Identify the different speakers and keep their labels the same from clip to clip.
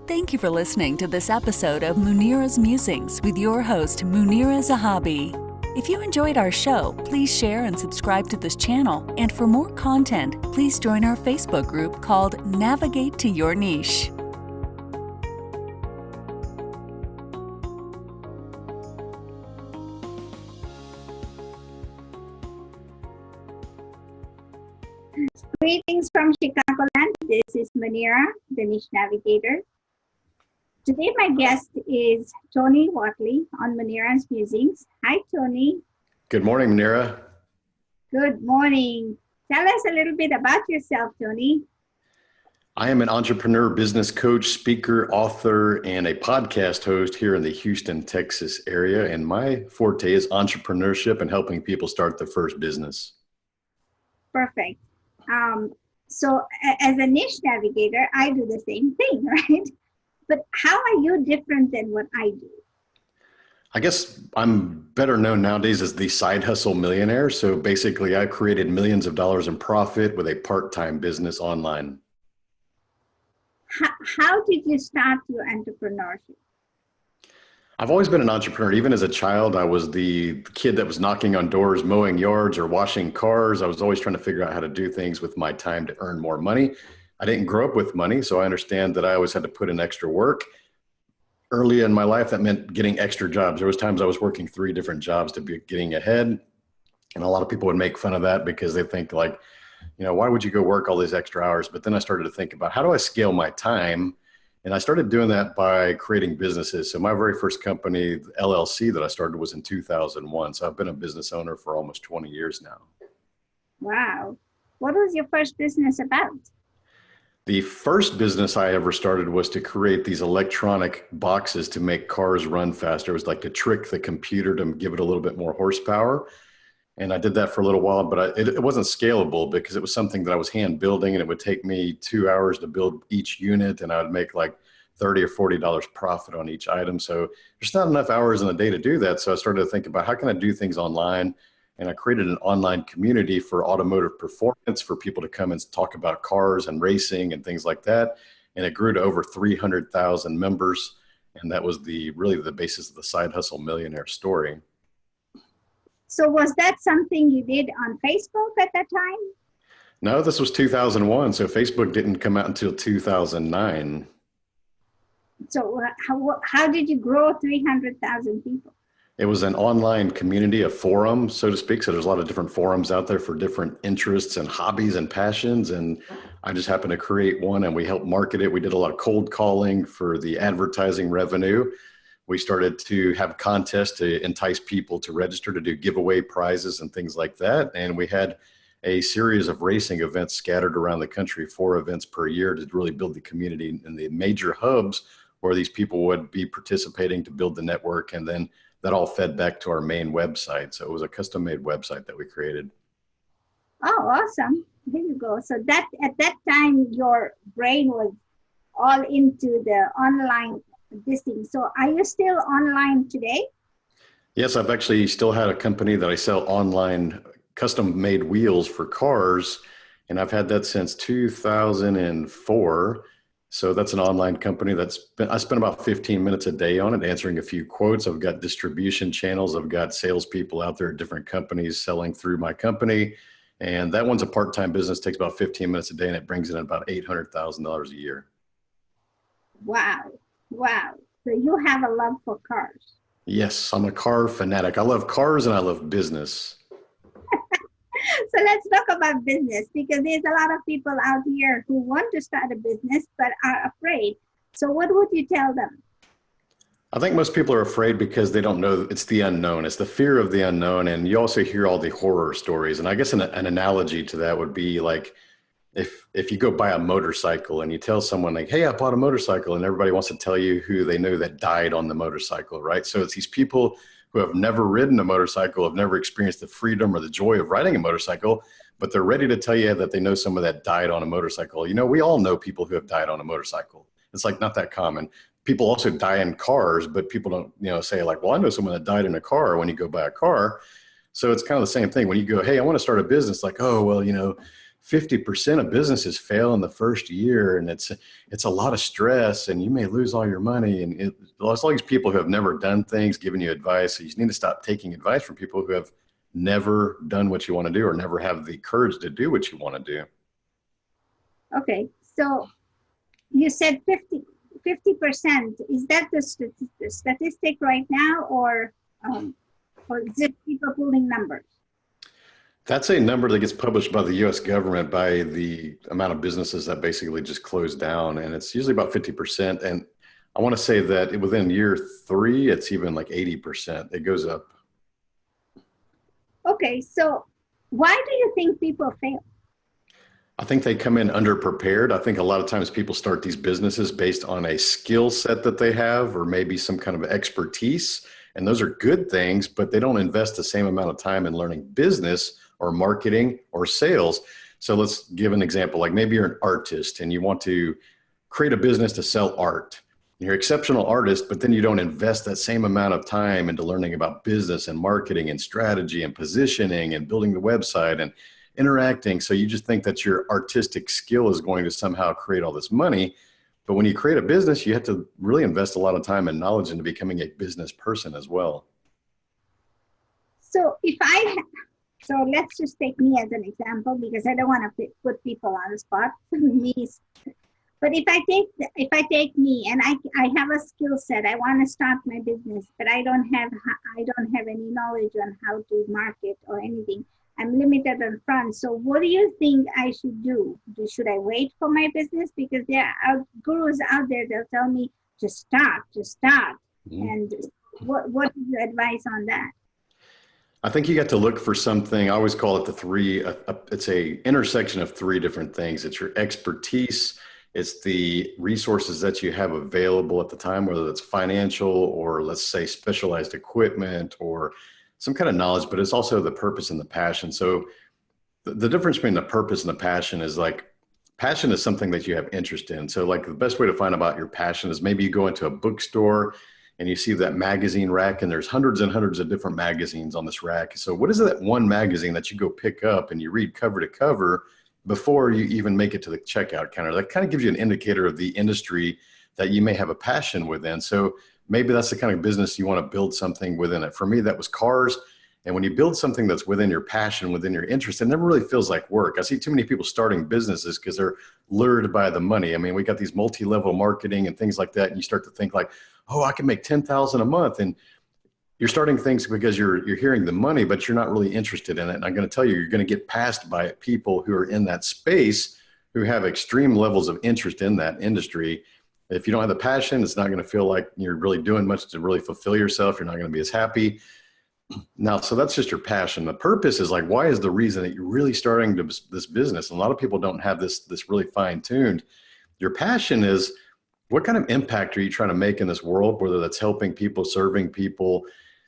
Speaker 1: Thank you for listening to this episode of Munira's Musings with your host, Munira Zahabi. If you enjoyed our show, please share and subscribe to this channel. And for more content, please join our Facebook group called Navigate to Your Niche.
Speaker 2: Greetings from Chicagoland. This is Munira, the Niche Navigator. Today my guest is Tony Whatley on Munira's Musings. Hi, Tony.
Speaker 3: Good morning, Munira.
Speaker 2: Good morning. Tell us a little bit about yourself, Tony.
Speaker 3: I am an entrepreneur, business coach, speaker, author, and a podcast host here in the Houston, Texas area. And my forte is entrepreneurship and helping people start their first business.
Speaker 2: Perfect. So as a niche navigator, I do the same thing, right? But how are you different than what I do?
Speaker 3: I guess I'm better known nowadays as the side hustle millionaire. So basically, I created millions of dollars in profit with a part-time business online.
Speaker 2: How did you start your entrepreneurship?
Speaker 3: I've always been an entrepreneur. Even as a child, I was the kid that was knocking on doors, mowing yards or washing cars. I was always trying to figure out how to do things with my time to earn more money. I didn't grow up with money, so I understand that I always had to put in extra work. Early in my life, that meant getting extra jobs. There was times I was working 3 different jobs to be getting ahead. And a lot of people would make fun of that because they think like, why would you go work all these extra hours? But then I started to think about how do I scale my time? And I started doing that by creating businesses. So my very first company, the LLC that I started was in 2001. So I've been a business owner for almost 20 years now.
Speaker 2: Wow. What was your first business about?
Speaker 3: The first business I ever started was to create these electronic boxes to make cars run faster. It was like to trick the computer to give it a little bit more horsepower. And I did that for a little while, but it wasn't scalable because it was something that I was hand building, and it would take me 2 hours to build each unit, and I would make like $30 or $40 profit on each item. So there's not enough hours in the day to do that. So I started to think about how can I do things online? And I created an online community for automotive performance for people to come and talk about cars and racing and things like that. And it grew to over 300,000 members. And that was really the basis of the Side Hustle Millionaire story.
Speaker 2: So was that something you did on Facebook at that time?
Speaker 3: No, this was 2001. So Facebook didn't come out until 2009.
Speaker 2: So how did you grow 300,000 people?
Speaker 3: It was an online community, a forum, so to speak. So there's a lot of different forums out there for different interests and hobbies and passions. And I just happened to create one, and we helped market it. We did a lot of cold calling for the advertising revenue. We started to have contests to entice people to register to do giveaway prizes and things like that. And we had a series of racing events scattered around the country, 4 events per year to really build the community in the major hubs where these people would be participating to build the network. And then that all fed back to our main website. So it was a custom made website that we created.
Speaker 2: Oh, awesome. There you go. So that at that time, your brain was all into the online this thing. So are you still online today?
Speaker 3: Yes, I've actually still had a company that I sell online custom made wheels for cars. And I've had that since 2004. So that's an online company I spend about 15 minutes a day on it, answering a few quotes. I've got distribution channels. I've got salespeople out there at different companies selling through my company. And that one's a part-time business, takes about 15 minutes a day, and it brings in about $800,000 a year.
Speaker 2: Wow. Wow. So you have a love for cars.
Speaker 3: Yes, I'm a car fanatic. I love cars and I love business.
Speaker 2: So let's talk about business, because there's a lot of people out here who want to start a business but are afraid. So what would you tell them?
Speaker 3: I think most people are afraid because they don't know. It's the unknown. It's the fear of the unknown. And you also hear all the horror stories. And I guess an analogy to that would be like, if you go buy a motorcycle and you tell someone like, hey, I bought a motorcycle, and everybody wants to tell you who they know that died on the motorcycle, right? So it's these people who have never ridden a motorcycle, have never experienced the freedom or the joy of riding a motorcycle, but they're ready to tell you that they know someone that died on a motorcycle. We all know people who have died on a motorcycle. It's like not that common. People also die in cars, but people don't, say like, well, I know someone that died in a car when you go buy a car. So it's kind of the same thing. When you go, hey, I want to start a business, like, oh, well, 50% of businesses fail in the first year, and it's a lot of stress, and you may lose all your money. And there's all these people who have never done things giving you advice. So you need to stop taking advice from people who have never done what you want to do or never have the courage to do what you want to do.
Speaker 2: Okay, so you said 50%. Is that the statistic right now, or is it people pulling numbers?
Speaker 3: That's a number that gets published by the U.S. government by the amount of businesses that basically just close down. And it's usually about 50%. And I want to say that within year 3, it's even like 80%. It goes up.
Speaker 2: Okay, so why do you think people fail?
Speaker 3: I think they come in underprepared. I think a lot of times people start these businesses based on a skill set that they have, or maybe some kind of expertise. And those are good things, but they don't invest the same amount of time in learning business or marketing or sales. So let's give an example. Like maybe you're an artist and you want to create a business to sell art. You're an exceptional artist, but then you don't invest that same amount of time into learning about business and marketing and strategy and positioning and building the website and interacting. So you just think that your artistic skill is going to somehow create all this money. But when you create a business, you have to really invest a lot of time and knowledge into becoming a business person as well.
Speaker 2: So let's just take me as an example, because I don't want to put people on the spot. But if I take me and I have a skill set, I want to start my business, but I don't have any knowledge on how to market or anything. I'm limited on front. So what do you think I should do? Should I wait for my business? Because there are gurus out there, they'll tell me, just start. Mm-hmm. And what is your advice on that?
Speaker 3: I think you got to look for something. I always call it it's a intersection of 3 different things. It's your expertise. It's the resources that you have available at the time, whether it's financial or let's say specialized equipment or some kind of knowledge, but it's also the purpose and the passion. So the difference between the purpose and the passion is like, passion is something that you have interest in. So like the best way to find out your passion is maybe you go into a bookstore and you see that magazine rack and there's hundreds and hundreds of different magazines on this rack. So what is that one magazine that you go pick up and you read cover to cover before you even make it to the checkout counter? That kind of gives you an indicator of the industry that you may have a passion within. So maybe that's the kind of business you want to build something within it. For me, that was cars. And when you build something that's within your passion, within your interest, it never really feels like work. I see too many people starting businesses because they're lured by the money. I mean, we got these multi-level marketing and things like that. And you start to think like, oh, I can make $10,000 a month. And you're starting things because you're hearing the money, but you're not really interested in it. And I'm going to tell you, you're going to get passed by people who are in that space who have extreme levels of interest in that industry. If you don't have the passion, it's not going to feel like you're really doing much to really fulfill yourself. You're not going to be as happy. Now, so that's just your passion. The purpose is like, why is the reason that you're really starting this business? And a lot of people don't have this really fine-tuned. Your passion is, what kind of impact are you trying to make in this world, whether that's helping people, serving people,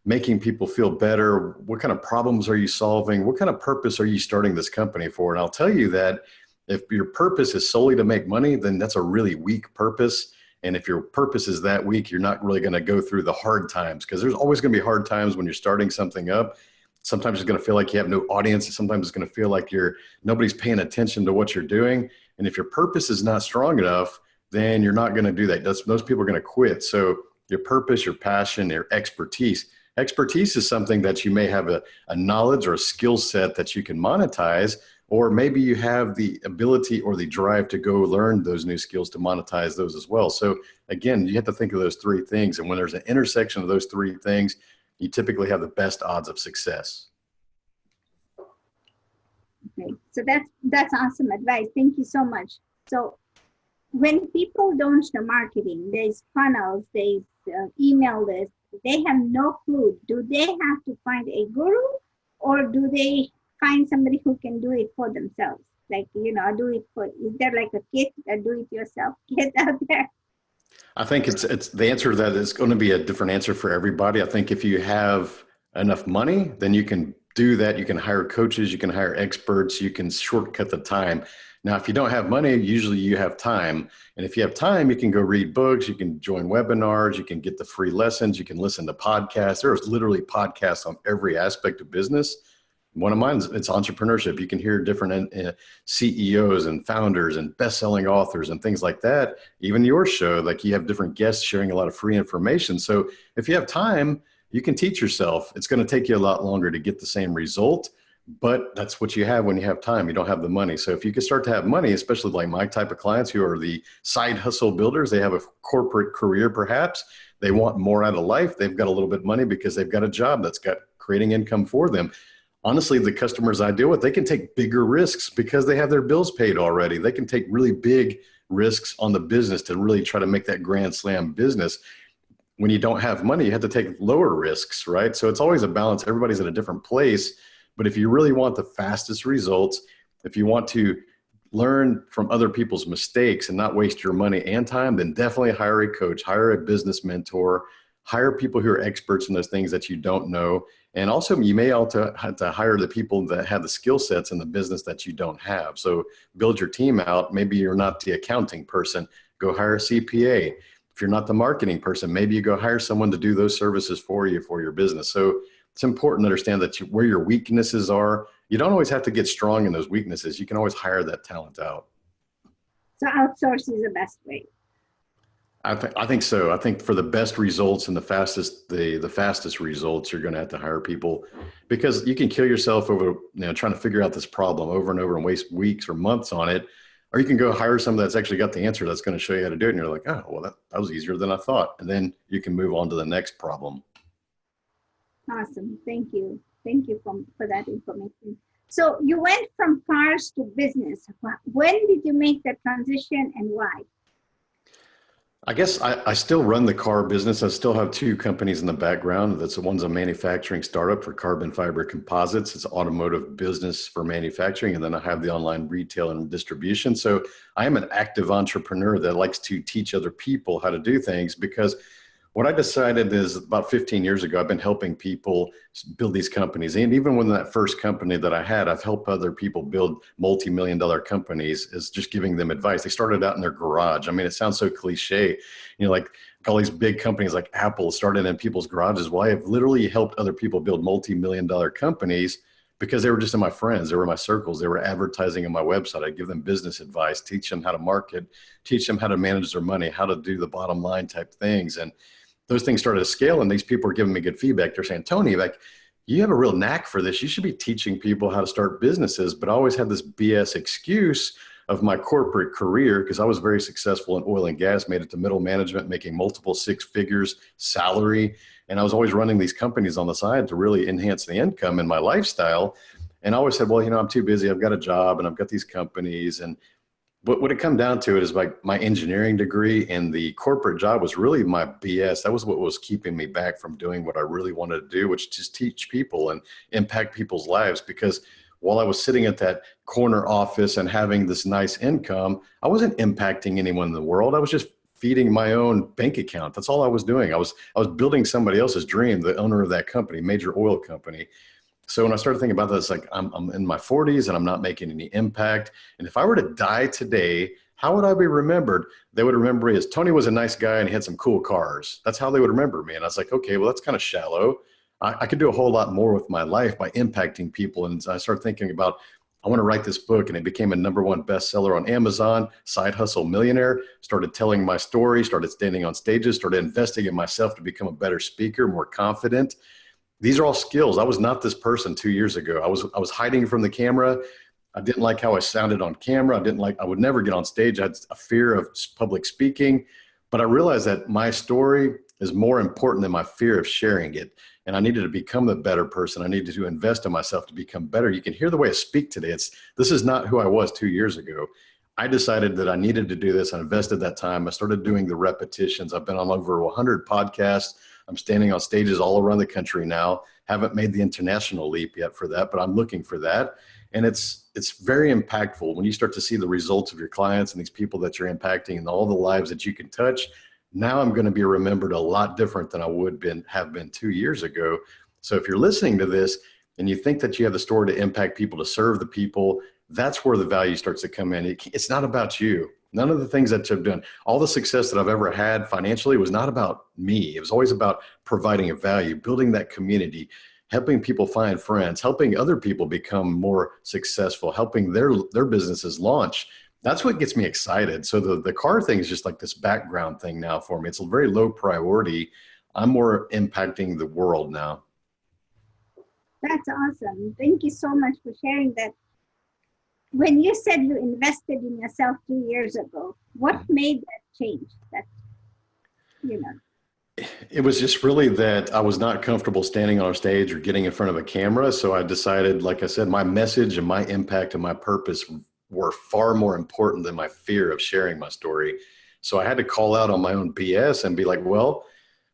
Speaker 3: making people feel better? What kind of problems are you solving? What kind of purpose are you starting this company for? And I'll tell you that if your purpose is solely to make money, then that's a really weak purpose. And if your purpose is that weak, you're not really going to go through the hard times, because there's always going to be hard times when you're starting something up. Sometimes it's going to feel like you have no audience. Sometimes it's going to feel like nobody's paying attention to what you're doing. And if your purpose is not strong enough, then you're not going to do that. Those people are going to quit. So your purpose, your passion, your expertise. Expertise is something that you may have a knowledge or a skill set that you can monetize, or maybe you have the ability or the drive to go learn those new skills to monetize those as well. So again, you have to think of those 3 things. And when there's an intersection of those 3 things, you typically have the best odds of success.
Speaker 2: Okay, so that's awesome advice. Thank you so much. So when people don't know marketing, there's funnels, there's email lists, they have no clue. Do they have to find a guru, or do they find somebody who can do it for themselves? Like, is there like a kit, a do-it-yourself kit out there?
Speaker 3: I think it's the answer to that is going to be a different answer for everybody. I think if you have enough money, then you can do that. You can hire coaches, you can hire experts, you can shortcut the time. Now, if you don't have money, usually you have time. And if you have time, you can go read books, you can join webinars, you can get the free lessons, you can listen to podcasts. There's literally podcasts on every aspect of business. One of mine, it's entrepreneurship. You can hear different CEOs and founders and best-selling authors and things like that. Even your show, like you have different guests sharing a lot of free information. So if you have time, you can teach yourself. It's going to take you a lot longer to get the same result, but that's what you have when you have time. You don't have the money. So if you can start to have money, especially like my type of clients who are the side hustle builders, they have a corporate career perhaps. They want more out of life. They've got a little bit of money because they've got a job that's got creating income for them. Honestly, the customers I deal with, they can take bigger risks because they have their bills paid already. They can take really big risks on the business to really try to make that grand slam business. When you don't have money, you have to take lower risks, right? So it's always a balance. Everybody's at a different place. But if you really want the fastest results, if you want to learn from other people's mistakes and not waste your money and time, then definitely hire a coach, hire a business mentor, hire people who are experts in those things that you don't know. And also you may also have to hire the people that have the skill sets in the business that you don't have. So build your team out. Maybe you're not the accounting person, go hire a CPA. If you're not the marketing person, maybe you go hire someone to do those services for you for your business. So it's important to understand that where your weaknesses are, you don't always have to get strong in those weaknesses. You can always hire that talent out.
Speaker 2: So outsource is the best way.
Speaker 3: I think so. I think for the best results and the fastest results, you're going to have to hire people, because you can kill yourself over trying to figure out this problem over and over and waste weeks or months on it. Or you can go hire someone that's actually got the answer that's going to show you how to do it. And you're like, oh, well, that was easier than I thought. And then you can move on to the next problem.
Speaker 2: Awesome. Thank you. Thank you for that information. So you went from cars to business. When did you make that transition and why?
Speaker 3: I guess I still run the car business. I still have two companies in the background. One's a manufacturing startup for carbon fiber composites. It's automotive business for manufacturing. And then I have the online retail and distribution. So I am an active entrepreneur that likes to teach other people how to do things, because what I decided is about 15 years ago, I've been helping people build these companies. And even when that first company that I had, I've helped other people build multi-million-dollar companies, is just giving them advice. They started out in their garage. I mean, it sounds so cliche, like all these big companies like Apple started in people's garages. Well, I have literally helped other people build multi-million-dollar companies because they were just in my friends. They were my circles. They were advertising on my website. I'd give them business advice, teach them how to market, teach them how to manage their money, how to do the bottom line type things. And those things started to scale, and these people were giving me good feedback. They're saying, Tony, like, you have a real knack for this. You should be teaching people how to start businesses. But I always had this BS excuse of my corporate career, because I was very successful in oil and gas, made it to middle management, making multiple six figures salary. And I was always running these companies on the side to really enhance the income in my lifestyle. And I always said, well, I'm too busy. I've got a job and I've got these companies. And but what it come down to it is like my engineering degree and the corporate job was really my BS. That was what was keeping me back from doing what I really wanted to do, which is just teach people and impact people's lives. Because while I was sitting at that corner office and having this nice income, I wasn't impacting anyone in the world. I was just feeding my own bank account. That's all I was doing. I was building somebody else's dream, the owner of that company, major oil company. So when I started thinking about this, like I'm in my 40s and I'm not making any impact. And if I were to die today, how would I be remembered? They would remember me as Tony was a nice guy and he had some cool cars. That's how they would remember me. And I was like, okay, well, that's kind of shallow. I could do a whole lot more with my life by impacting people. And I started thinking about, I want to write this book, and it became a #1 bestseller on Amazon, Side Hustle Millionaire. Started telling my story, started standing on stages, started investing in myself to become a better speaker, more confident. These are all skills. I was not this person 2 years ago. I was hiding from the camera. I didn't like how I sounded on camera. I would never get on stage. I had a fear of public speaking, but I realized that my story is more important than my fear of sharing it. And I needed to become the better person. I needed to invest in myself to become better. You can hear the way I speak today. This is not who I was 2 years ago. I decided that I needed to do this. I invested that time. I started doing the repetitions. I've been on over 100 podcasts. I'm standing on stages all around the country now. Haven't made the international leap yet for that, but I'm looking for that. And it's very impactful when you start to see the results of your clients and these people that you're impacting and all the lives that you can touch. Now I'm going to be remembered a lot different than I would have been 2 years ago. So if you're listening to this and you think that you have the story to impact people, to serve the people, that's where the value starts to come in. It's not about you. None of the things that I've done, all the success that I've ever had financially was not about me. It was always about providing a value, building that community, helping people find friends, helping other people become more successful, helping their businesses launch. That's what gets me excited. So the car thing is just like this background thing now for me. It's a very low priority. I'm more impacting the world now.
Speaker 2: That's awesome. Thank you so much for sharing that. When you said you invested in yourself 2 years ago, what made that change? That, you know.
Speaker 3: It was just really that I was not comfortable standing on a stage or getting in front of a camera. So I decided, like I said, my message and my impact and my purpose were far more important than my fear of sharing my story. So I had to call out on my own BS and be like, well,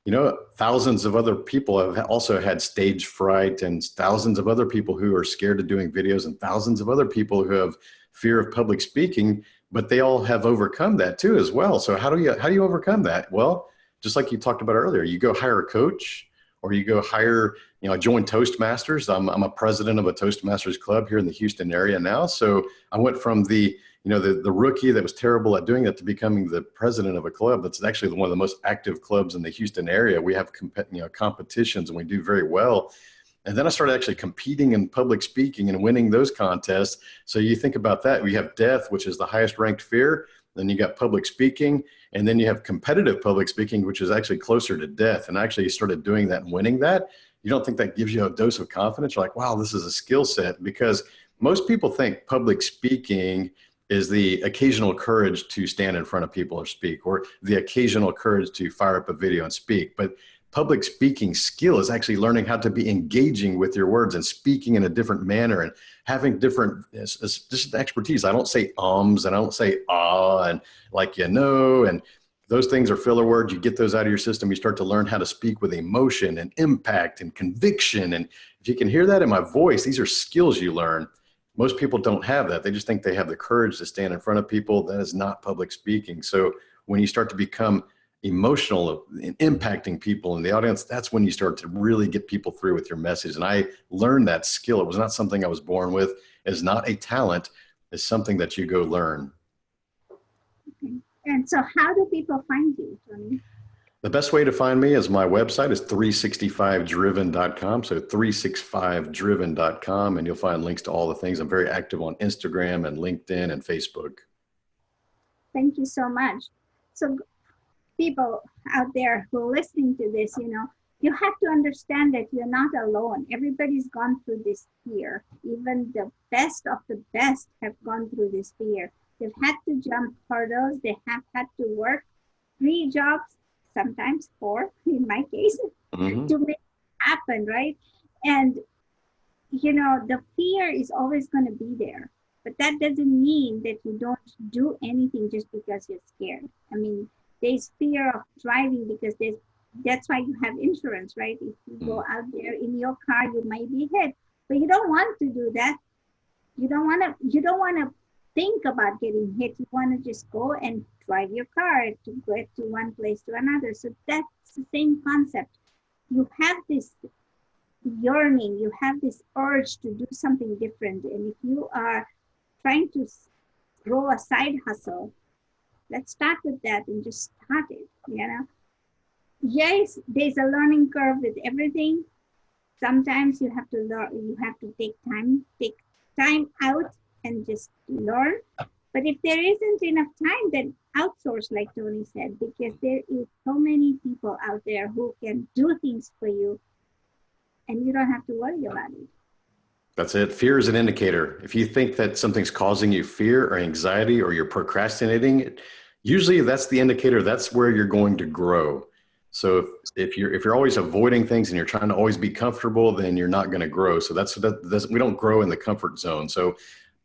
Speaker 3: you know, thousands of other people have also had stage fright, and thousands of other people who are scared of doing videos, and thousands of other people who have fear of public speaking, but they all have overcome that too as well. So how do you overcome that? Well, just like you talked about earlier, you go hire a coach, or you go hire, join Toastmasters. I'm a president of a Toastmasters club here in the Houston area now. So I went from the rookie that was terrible at doing that to becoming the president of a club that's actually one of the most active clubs in the Houston area. We have competitions and we do very well. And then I started actually competing in public speaking and winning those contests. So you think about that. We have death, which is the highest ranked fear. Then you got public speaking, and then you have competitive public speaking, which is actually closer to death. And I actually started doing that and winning that. You don't think that gives you a dose of confidence? You're like, wow, this is a skill set. Because most people think public speaking is the occasional courage to stand in front of people or speak, or the occasional courage to fire up a video and speak. But public speaking skill is actually learning how to be engaging with your words and speaking in a different manner and having different just expertise. I don't say ums and I don't say and like, and those things are filler words. You get those out of your system. You start to learn how to speak with emotion and impact and conviction. And if you can hear that in my voice, these are skills you learn. Most people don't have that. They just think they have the courage to stand in front of people. That is not public speaking. So when you start to become emotional and impacting people in the audience, that's when you start to really get people through with your message. And I learned that skill. It was not something I was born with. It's not a talent. It's something that you go learn.
Speaker 2: Okay. And so how do people find you, Tony?
Speaker 3: The best way to find me is my website is 365driven.com. So 365driven.com, and you'll find links to all the things. I'm very active on Instagram and LinkedIn and Facebook.
Speaker 2: Thank you so much. So people out there who are listening to this, you have to understand that you're not alone. Everybody's gone through this fear. Even the best of the best have gone through this fear. They've had to jump hurdles. They have had to work 3 jobs, sometimes 4 in my case, to make it happen, right? And, the fear is always going to be there. But that doesn't mean that you don't do anything just because you're scared. I mean, there's fear of driving because that's why you have insurance, right? If you go out there in your car, you might be hit, but you don't want to do that. You don't want to think about getting hit. You want to just go and drive your car to get to one place to another. So that's the same concept. You have this yearning, you have this urge to do something different. And if you are trying to grow a side hustle, let's start with that and just start it, Yes, there's a learning curve with everything. Sometimes you have to learn, you have to take time out and just learn. But if there isn't enough time, then outsource, like Tony said, because there is so many people out there who can do things for you and you don't have to worry about it.
Speaker 3: That's it. Fear is an indicator. If you think that something's causing you fear or anxiety or you're procrastinating, usually that's the indicator. That's where you're going to grow. So if you're always avoiding things and you're trying to always be comfortable, then you're not going to grow. So we don't grow in the comfort zone. So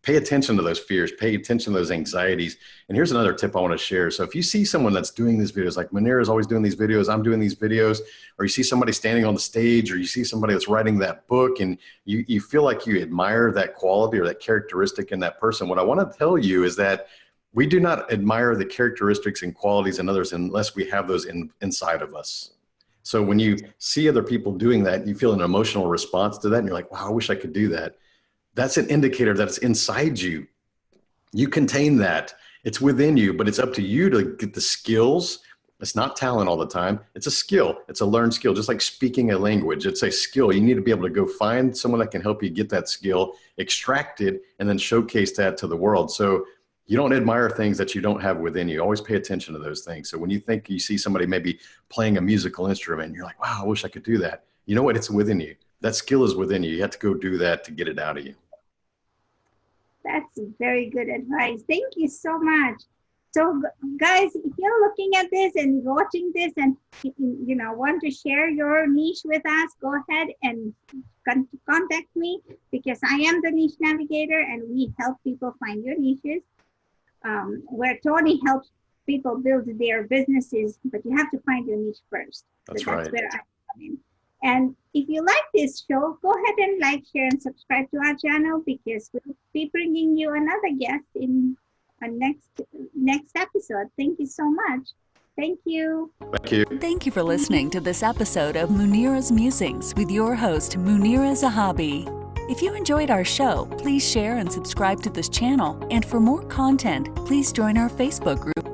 Speaker 3: pay attention to those fears, pay attention to those anxieties. And here's another tip I want to share. So if you see someone that's doing these videos, like Munira is always doing these videos, I'm doing these videos, or you see somebody standing on the stage, or you see somebody that's writing that book, and you feel like you admire that quality or that characteristic in that person, what I want to tell you is that we do not admire the characteristics and qualities in others unless we have those inside of us. So when you see other people doing that, you feel an emotional response to that, and you're like, wow, I wish I could do that. That's an indicator that it's inside you. You contain that. It's within you, but it's up to you to get the skills It's not talent all the time. It's a skill. It's a learned skill, just like speaking a language. It's a skill. You need to be able to go find someone that can help you get that skill, extract it, and then showcase that to the world. So you don't admire things that you don't have within you. Always pay attention to those things. So when you think you see somebody maybe playing a musical instrument, and you're like, wow, I wish I could do that. You know what? It's within you. That skill is within you. You have to go do that to get it out of you.
Speaker 2: That's very good advice. Thank you so much. So guys, if you're looking at this and watching this and want to share your niche with us, go ahead and contact me, because I am the niche navigator and we help people find your niches. Where Tony helps people build their businesses, but you have to find your niche first.
Speaker 3: That's right.
Speaker 2: Where I come in. And if you like this show, go ahead and like, share, and subscribe to our channel, because we'll be bringing you another guest in our next episode. Thank you so much. Thank you.
Speaker 3: Thank you.
Speaker 1: Thank you for listening to this episode of Munira's Musings with your host, Munira Zahabi. If you enjoyed our show, please share and subscribe to this channel. And for more content, please join our Facebook group